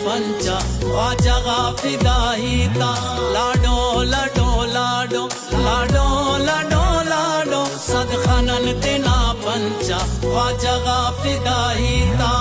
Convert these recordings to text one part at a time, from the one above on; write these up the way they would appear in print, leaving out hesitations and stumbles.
पंचा ख्वाजा फिदाही ता लाडो लाडो लाडो लाडो लाडो लाडो सद खनन तेना पंचा ख्वाजा फिदाही ता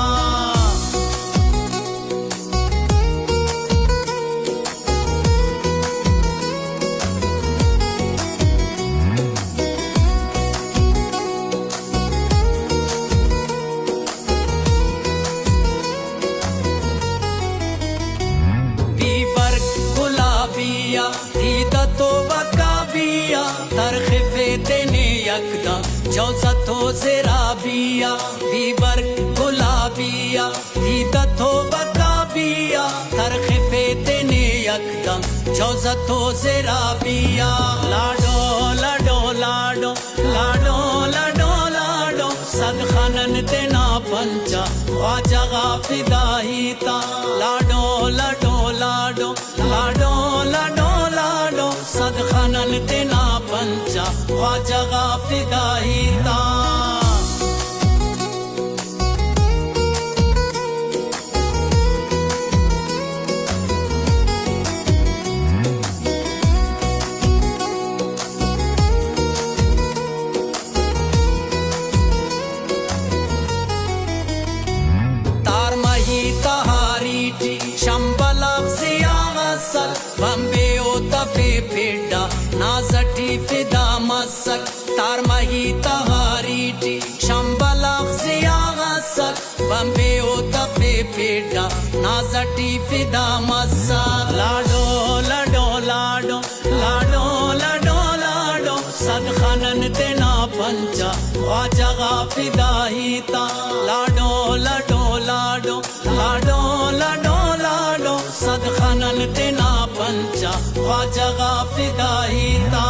तो वकाबिया तरखिफे तेने यकदा जौसतो ज़राबिया बीबर गुलाबिया दीदतो वकाबिया तरखिफे तेने यकदा जौसतो ज़राबिया लाडो लाडो लाडो लाडो लाडो लाडो सद खनन तेना पंचा ख्वाजा फिदाही ता लाडो लाडो लाडो लाडो लाडो सद खनन तेना पंचा ख्वाजा फिदाही ता तार मही तहारी टी शंबला सियावसल बम्बे तफे फेडा नाजटी फिदा मसक तार मही तहारी टी शंबला सियावसल बम्बे तफे फेडा नाजटी फिदा मसक लाडो लाडो लाडो लाडो लाडो लाडो सद खनन तेना पंचा ख्वाजा फिदाही ता लाडो लाडो लाडो लाडो लाडो लाडो सद खनन तेना पंचा ख्वाजा फिदाही ता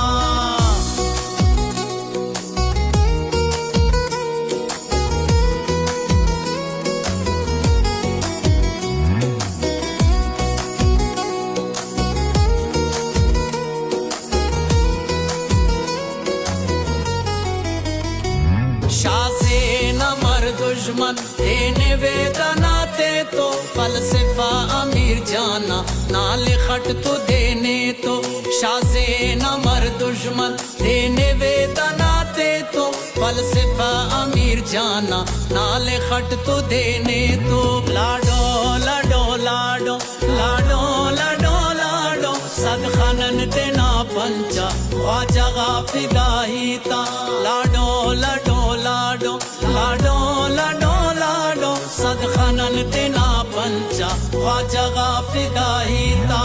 शाज़े नमर दुश्मन देने वेदना ते तो फलसफा अमीर जाना नाल खट तो देने तो शाज़े नमर दुश्मन देने वेदना ते तो फलसफा अमीर जाना नाल खट तो देने तो लाडो लाडो लाडो लाडो लाडो लाडो सद खनन तेना पंचा ख्वाजा फिदाही ता लाडो लाडो लाडो लाडो लाडो लाडो सद खनन तेना पंचा ख्वाजा फिदाही ता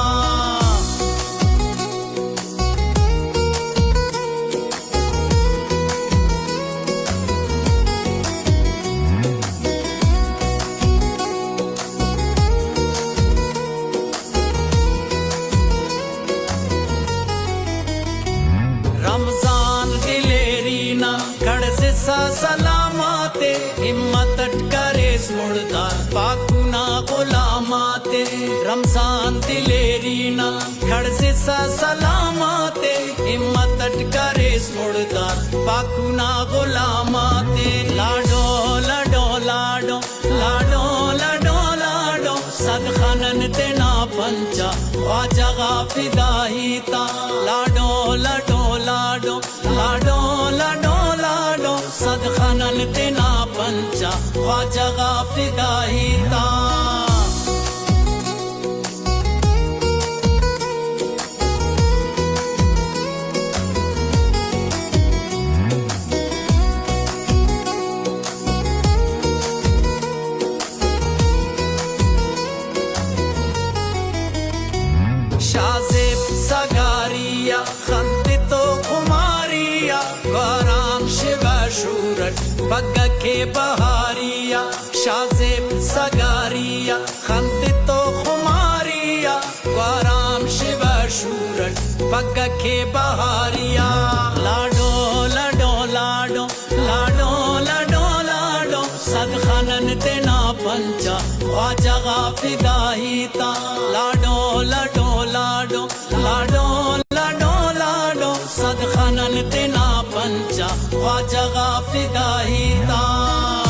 रमजान दिलेरीना खड़ से सलामाते हिम्मत करे मुर्दार पाकुना गुलामाते रमजान दिलेरीना खड़ से सलामाते हिम्मत करे मुर्दार पाकुना गुलामाते लाडो लाडो लाडो लाडो लाडो लाडो सद खनन तेना पंचा ख्वाजा फिदाही ता लाडो लाडो लाडो लाडो लाडो लाडो सद खनन तेना पंचा ख्वाजा फिदाही ता शाज़ेब सगारिया खंती तो खुमारिया वाराम शिवा शूरट बग्गा के बहारिया शाज़ेब सगारिया खंती तो खुमारिया वाराम शिवा शूरट बग्गा के बहारिया लाडो लाडो लाडो लाडो लाडो लाडो सद खनन तेना पंचा ख्वाजा फिदाही ता लाडो लाडो लाडो लाडो लाडो लाडो सद खनन तेना पंचा ख्वाजा फिदाही ता